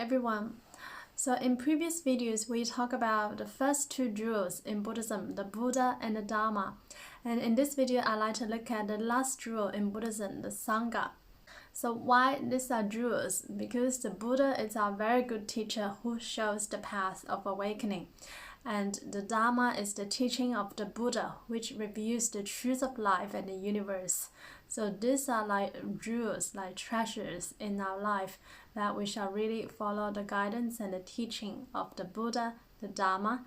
everyone. So in previous videos, we talked about the first two jewels in Buddhism, the Buddha and the Dharma. And in this video, I'd like to look at the last jewel in Buddhism, the Sangha. So why these are jewels? Because the Buddha is a very good teacher who shows the path of awakening. And the Dharma is the teaching of the Buddha, which reveals the truth of life and the universe. So these are like jewels, like treasures in our life that we shall really follow the guidance and the teaching of the Buddha, the Dharma,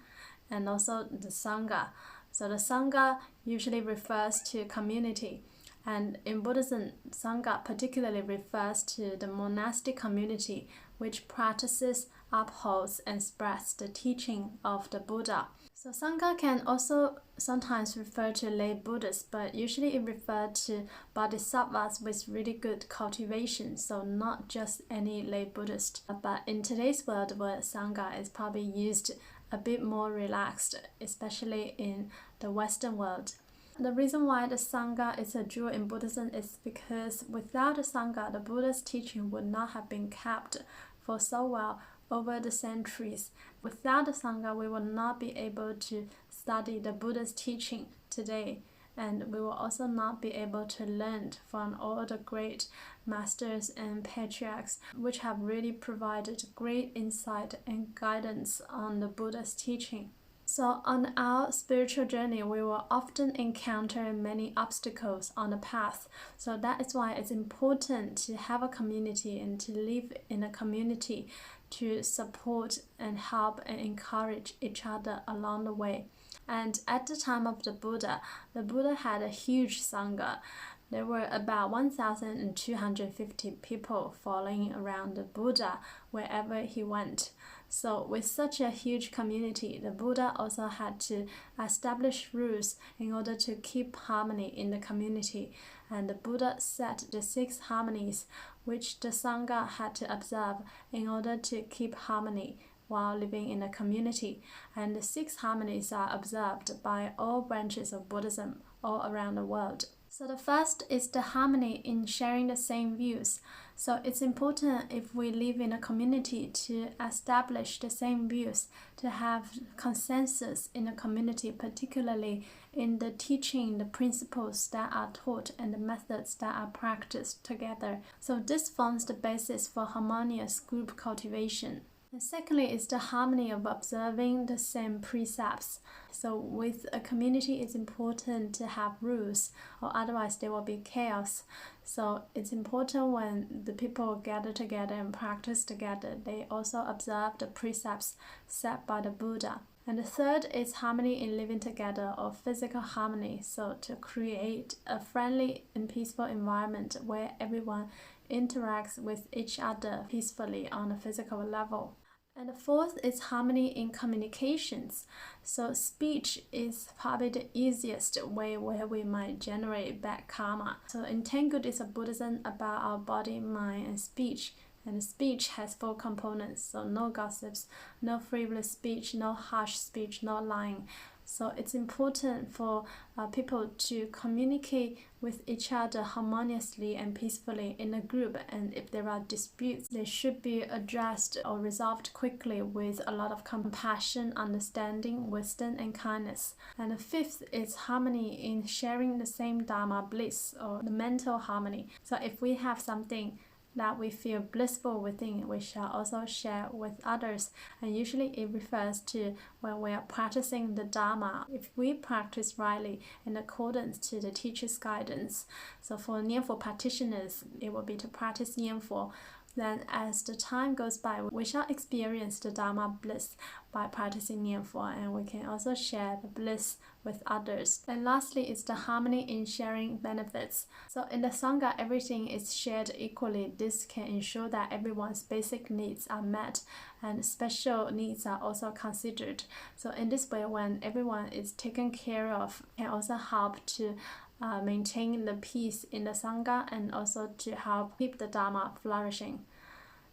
and also the Sangha. So the Sangha usually refers to community. And in Buddhism, Sangha particularly refers to the monastic community which practices, upholds, and spreads the teaching of the Buddha. So Sangha can also sometimes refer to lay Buddhists, but usually it refers to bodhisattvas with really good cultivation, so not just any lay Buddhist. But in today's world, the word Sangha is probably used a bit more relaxed, especially in the Western world. The reason why the Sangha is a jewel in Buddhism is because without the Sangha, the Buddha's teaching would not have been kept for so well over the centuries. Without the Sangha, we will not be able to study the Buddha's teaching today, and we will also not be able to learn from all the great masters and patriarchs which have really provided great insight and guidance on the Buddha's teaching. So on our spiritual journey, we will often encounter many obstacles on the path. So that is why it's important to have a community and to live in a community to support and help and encourage each other along the way. And at the time of the Buddha had a huge Sangha. There were about 1,250 people following around the Buddha wherever he went. So with such a huge community, the Buddha also had to establish rules in order to keep harmony in the community. And the Buddha set the 6 harmonies which the Sangha had to observe in order to keep harmony while living in a community. And the 6 harmonies are observed by all branches of Buddhism all around the world. So the first is the harmony in sharing the same views. So it's important if we live in a community to establish the same views, to have consensus in a community, particularly in the teaching, the principles that are taught and the methods that are practiced together. So this forms the basis for harmonious group cultivation. And secondly is the harmony of observing the same precepts. So with a community, it's important to have rules, or otherwise there will be chaos. So it's important when the people gather together and practice together, they also observe the precepts set by the Buddha. And the third is harmony in living together, or physical harmony. So to create a friendly and peaceful environment where everyone interacts with each other peacefully on a physical level. And the fourth is harmony in communications. So speech is probably the easiest way where we might generate bad karma. So in 10 Good Deeds of Buddhism about our body, mind, and speech. And speech has 4 components. So no gossips, no frivolous speech, no harsh speech, no lying. So it's important for people to communicate with each other harmoniously and peacefully in a group. And if there are disputes, they should be addressed or resolved quickly with a lot of compassion, understanding, wisdom, and kindness. And the fifth is harmony in sharing the same dharma, bliss, or the mental harmony. So if we have something that we feel blissful within, we shall also share with others. And usually it refers to when we are practicing the Dharma, if we practice rightly in accordance to the teacher's guidance. So for Nianfo practitioners, it will be to practice Nianfo. Then as the time goes by, we shall experience the Dharma bliss by practicing Nianfo, and we can also share the bliss with others. And lastly is the harmony in sharing benefits. So in the Sangha, everything is shared equally. This can ensure that everyone's basic needs are met and special needs are also considered. So in this way, when everyone is taken care of, it can also help to maintain the peace in the Sangha and also to help keep the Dharma flourishing.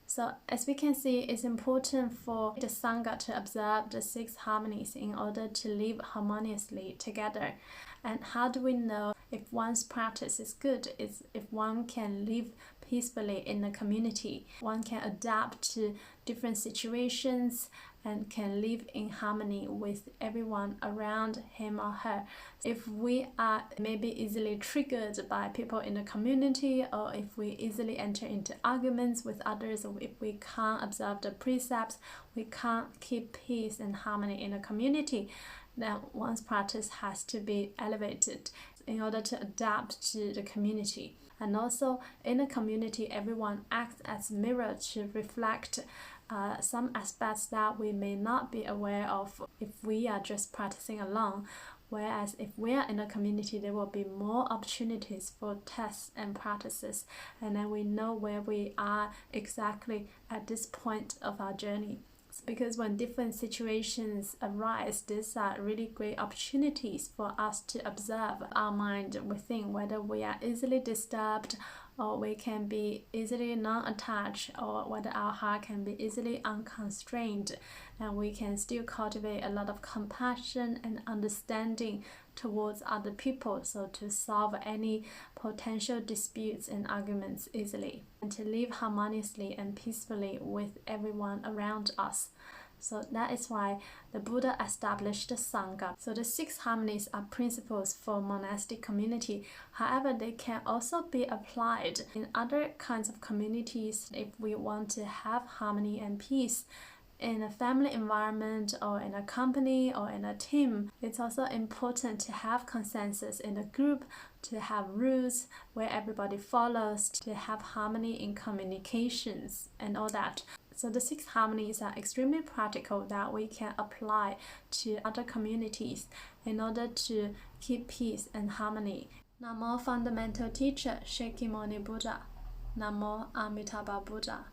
So as we can see, it's important for the Sangha to observe the 6 harmonies in order to live harmoniously together. And how do we know if one's practice is good? Is if one can live peacefully in the community. One can adapt to different situations and can live in harmony with everyone around him or her. If we are maybe easily triggered by people in the community, or if we easily enter into arguments with others, or if we can't observe the precepts, we can't keep peace and harmony in the community, then one's practice has to be elevated in order to adapt to the community. And also in the community, everyone acts as a mirror to reflect some aspects that we may not be aware of if we are just practicing alone. Whereas if we are in a community, there will be more opportunities for tests and practices, and then we know where we are exactly at this point of our journey. Because when different situations arise, these are really great opportunities for us to observe our mind within, whether we are easily disturbed, or we can be easily non-attached, or whether our heart can be easily unconstrained, and we can still cultivate a lot of compassion and understanding towards other people, so to solve any potential disputes and arguments easily, and to live harmoniously and peacefully with everyone around us. So that is why the Buddha established the Sangha. So the 6 harmonies are principles for monastic community. However, they can also be applied in other kinds of communities if we want to have harmony and peace. In a family environment, or in a company, or in a team, it's also important to have consensus in a group, to have rules where everybody follows, to have harmony in communications and all that. So the 6 harmonies are extremely practical that we can apply to other communities in order to keep peace and harmony. Namo Fundamental Teacher Shakyamuni Buddha. Namo Amitabha Buddha.